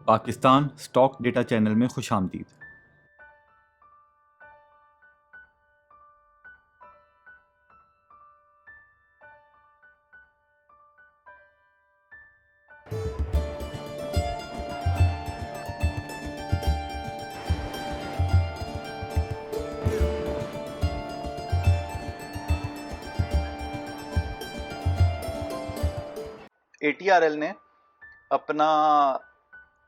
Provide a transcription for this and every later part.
Pakistan stock data channel में खुशामदीद। ATRL ने अपना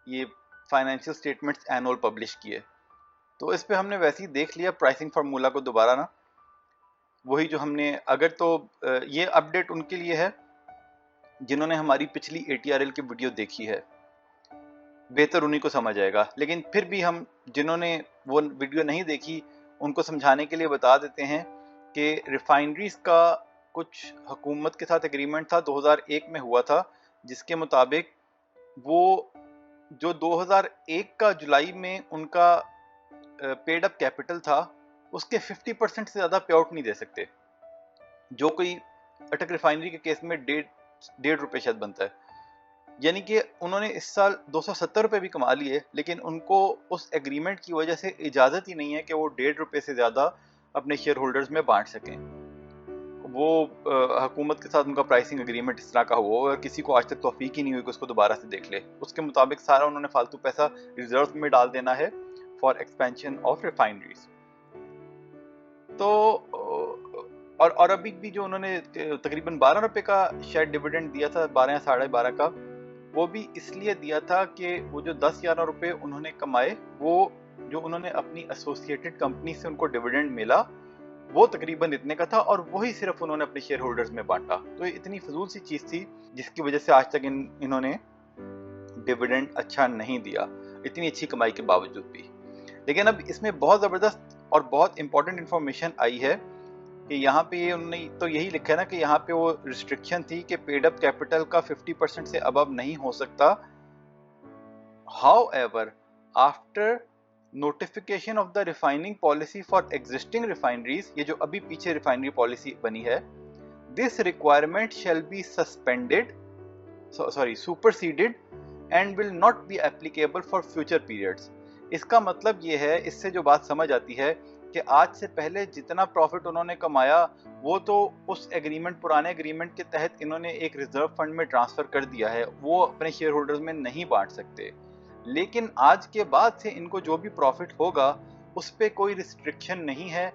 ये फाइनेंशियल स्टेटमेंट्स एनुअल पब्लिश किए, तो इस पे हमने वैसे ही देख लिया प्राइसिंग फार्मूला को दोबारा ना, वही जो हमने अगर तो ये अपडेट उनके लिए है जिन्होंने हमारी पिछली ATRL की वीडियो देखी है, बेहतर उन्हीं को समझ आएगा। लेकिन फिर भी हम जिन्होंने वो वीडियो नहीं देखी उनको समझाने के लिए बता देते हैं कि रिफाइनरीज का कुछ हुकूमत के साथ एग्रीमेंट था 2001 में हुआ था, जिसके मुताबिक वो जो 2001 का जुलाई में उनका पेड अप कैपिटल था उसके 50% से ज़्यादा पे आउट नहीं दे सकते, जो कोई अटक रिफाइनरी के केस में डेढ़ रुपये शायद बनता है। यानी कि उन्होंने इस साल 270 रुपये भी कमा लिए, लेकिन उनको उस एग्रीमेंट की वजह से इजाज़त ही नहीं है कि वो ₹1.5 से ज़्यादा अपने शेयर होल्डर्स में बांट सकें। वो हुकूमत के साथ उनका प्राइसिंग एग्रीमेंट इस तरह का हुआ और किसी को आज तक तौफीक ही नहीं हुई कि उसको दोबारा से देख ले। उसके मुताबिक सारा उन्होंने फालतू पैसा रिजर्व में डाल देना है फॉर एक्सपेंशन ऑफ रिफाइनरीज। तो और अभी भी जो उन्होंने तकरीबन 12 रुपए का शायद डिविडेंड दिया था, 12 या 12.5 का, वो भी इसलिए दिया था कि वो जो 10-11 रुपए उन्होंने कमाए, वो जो उन्होंने अपनी एसोसिएटेड कंपनी से उनको डिविडेंड मिला वो तकरीबन इतने का था और वही सिर्फ उन्होंने अपने शेयर होल्डर्स में बांटा। तो ये इतनी फजूल सी चीज थी जिसकी वजह से आज तक इन्होंने डिविडेंड अच्छा नहीं दिया, इतनी अच्छी कमाई के बावजूद भी। लेकिन अब इसमें बहुत ज़बरदस्त और बहुत इंपॉर्टेंट इंफॉर्मेशन आई है कि यहाँ पे ये उन्होंने तो यही लिखा है ना कि यहाँ पे वो रिस्ट्रिक्शन थी कि पेड अप कैपिटल का 50% से अबव नहीं हो सकता। However, after notification of the refining policy for existing refineries, ये जो अभी पीछे रिफाइनरी पॉलिसी बनी है, this requirement shall be suspended superseded and will not be applicable for future periods. इसका मतलब ये है, इससे जो बात समझ आती है कि आज से पहले जितना प्रॉफिट उन्होंने कमाया वो तो उस एग्रीमेंट, पुराने एग्रीमेंट के तहत इन्होंने एक रिजर्व फंड में ट्रांसफर कर दिया है, वो अपने शेयर होल्डर्स में नहीं बांट सकते। लेकिन आज के बाद से इनको जो भी प्रॉफिट होगा उस पर कोई रिस्ट्रिक्शन नहीं है।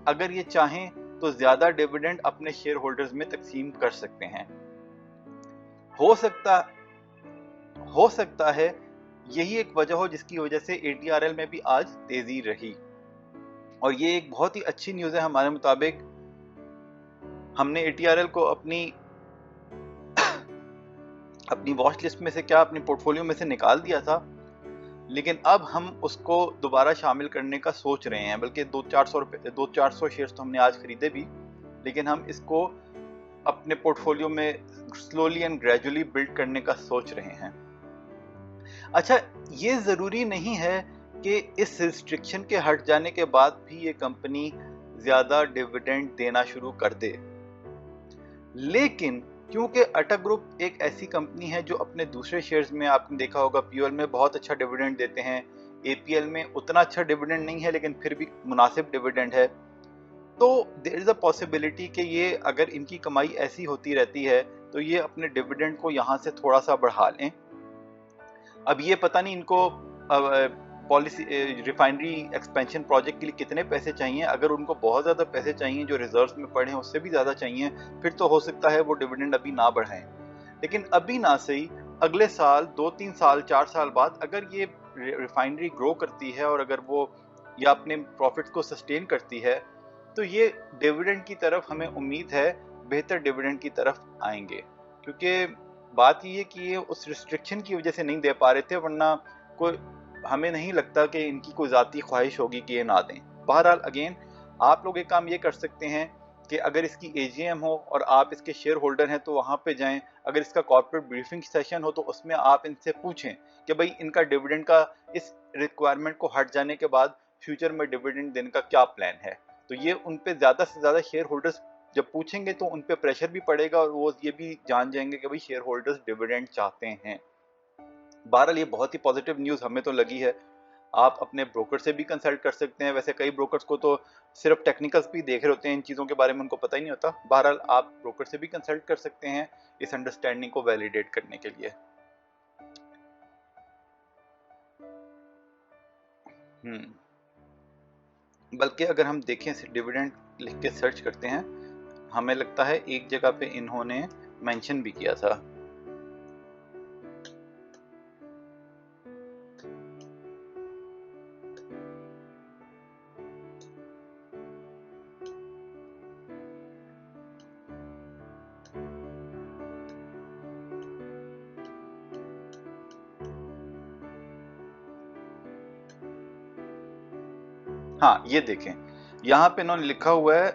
अगर ये चाहें तो ज्यादा डिविडेंड अपने शेयर होल्डर्स में तकसीम कर सकते हैं। हो सकता है यही एक वजह हो जिसकी वजह से ATRL में भी आज तेजी रही, और ये एक बहुत ही अच्छी न्यूज़ है हमारे मुताबिक। हमने ATRL को अपनी वॉच लिस्ट में से क्या, अपनी पोर्टफोलियो में से निकाल दिया था, लेकिन अब हम उसको दोबारा शामिल करने का सोच रहे हैं। बल्कि 200-400 शेयर्स तो हमने आज खरीदे भी, लेकिन हम इसको अपने पोर्टफोलियो में स्लोली एंड ग्रेजुअली बिल्ड करने का सोच रहे हैं। अच्छा, ये ज़रूरी नहीं है कि इस रिस्ट्रिक्शन के हट जाने के बाद भी ये कंपनी ज़्यादा डिविडेंड देना शुरू कर दे, लेकिन क्योंकि अटक ग्रुप एक ऐसी कंपनी है जो अपने दूसरे शेयर्स में, आपने देखा होगा, POL में बहुत अच्छा डिविडेंड देते हैं, APL में उतना अच्छा डिविडेंड नहीं है लेकिन फिर भी मुनासिब डिविडेंड है, तो देयर इज़ अ पॉसिबिलिटी कि ये अगर इनकी कमाई ऐसी होती रहती है तो ये अपने डिविडेंड को यहाँ से थोड़ा सा बढ़ा लें। अब ये पता नहीं इनको पॉलिसी रिफाइनरी एक्सपेंशन प्रोजेक्ट के लिए कितने पैसे चाहिए। अगर उनको बहुत ज़्यादा पैसे चाहिए जो रिजर्व्स में पड़े हैं, उससे भी ज़्यादा चाहिए, फिर तो हो सकता है वो डिविडेंड अभी ना बढ़ाएं। लेकिन अभी ना सही, अगले साल, 2-3 साल, 4 साल बाद अगर ये रिफाइनरी ग्रो करती है और अगर वो या अपने प्रॉफिट्स को सस्टेन करती है, तो ये डिविडेंड की तरफ हमें उम्मीद है, बेहतर डिविडेंड की तरफ आएंगे। क्योंकि बात ये है कि ये उस रिस्ट्रिक्शन की वजह से नहीं दे पा रहे थे, वरना कोई, हमें नहीं लगता कि इनकी कोई ज़ाती ख्वाहिश होगी कि ये ना दें। बहरहाल अगेन, आप लोग एक काम ये कर सकते हैं कि अगर इसकी AGM हो और आप इसके शेयर होल्डर हैं तो वहाँ पे जाएं। अगर इसका कॉर्पोरेट ब्रीफिंग सेशन हो तो उसमें आप इनसे पूछें कि भाई इनका डिविडेंड का इस रिक्वायरमेंट को हट जाने के बाद फ्यूचर में डिविडेंड देने का क्या प्लान है। तो ये उन पे ज़्यादा से ज़्यादा शेयर होल्डर्स जब पूछेंगे तो उन पे प्रेशर भी पड़ेगा और वो ये भी जान जाएंगे कि भाई शेयर होल्डर्स डिविडेंड चाहते हैं। बहरहाल ये बहुत ही पॉजिटिव न्यूज़ हमें तो लगी है। आप अपने ब्रोकर से भी कंसल्ट कर सकते हैं। वैसे कई ब्रोकर्स को तो सिर्फ टेक्निकल्स भी देख रहे होते हैं, इन चीज़ों के बारे में उनको पता ही नहीं होता। बहरहाल आप ब्रोकर से भी कंसल्ट कर सकते हैं इस अंडरस्टैंडिंग को वैलिडेट करने के लिए। बल्कि अगर हम देखें डिविडेंड लिख के सर्च करते हैं, हमें लगता है एक जगह पे इन्होंने मेंशन भी किया था। हाँ, ये देखें, यहाँ पे इन्होंने लिखा हुआ है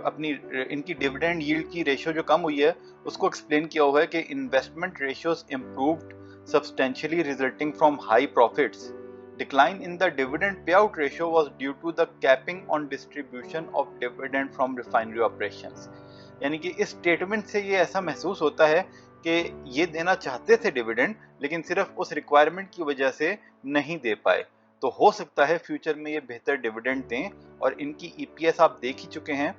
अपनी इनकी डिविडेंड यील्ड की रेशियो जो कम हुई है उसको एक्सप्लेन किया हुआ है कि investment ratios improved substantially resulting from high profits. Decline in the dividend payout ratio was due to the capping on distribution of dividend from refinery operations। यानी कि इस स्टेटमेंट से ये ऐसा महसूस होता है कि ये देना चाहते थे डिविडेंड, लेकिन सिर्फ उस रिक्वायरमेंट की वजह से नहीं दे पाए। तो हो सकता है फ्यूचर में ये बेहतर डिविडेंड दें। और इनकी ईपीएस आप देख ही चुके हैं,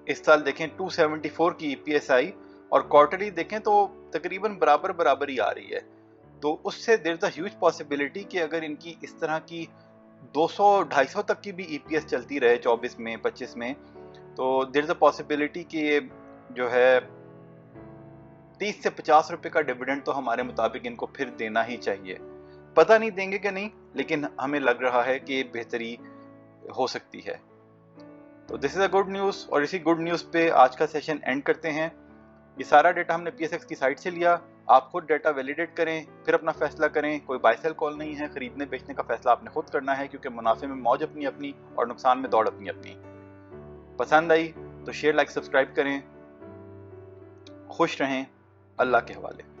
इस साल देखें 274 की ईपीएस आई और क्वार्टरली देखें तो तकरीबन बराबर ही आ रही है। तो उससे there is a huge possibility कि अगर इनकी इस तरह की 200-250 तक की भी ईपीएस चलती रहे 24 में 25 में, तो देयर इज अ पॉसिबिलिटी कि ये जो है 30 से 50 रुपए का डिविडेंड तो हमारे मुताबिक इनको फिर देना ही चाहिए। पता नहीं देंगे कि नहीं, लेकिन हमें लग रहा है कि बेहतरी हो सकती है। तो this is a good news, और इसी गुड न्यूज़ पे आज का सेशन एंड करते हैं। ये सारा डेटा हमने पीएसएक्स की साइट से लिया। आप खुद डेटा वैलिडेट करें, फिर अपना फैसला करें। कोई बाय सेल कॉल नहीं है, खरीदने बेचने का फैसला आपने खुद करना है, क्योंकि मुनाफे में मौज अपनी अपनी और नुकसान में दौड़ अपनी अपनी। पसंद आई तो शेयर लाइक सब्सक्राइब करें। खुश रहें, अल्लाह के हवाले।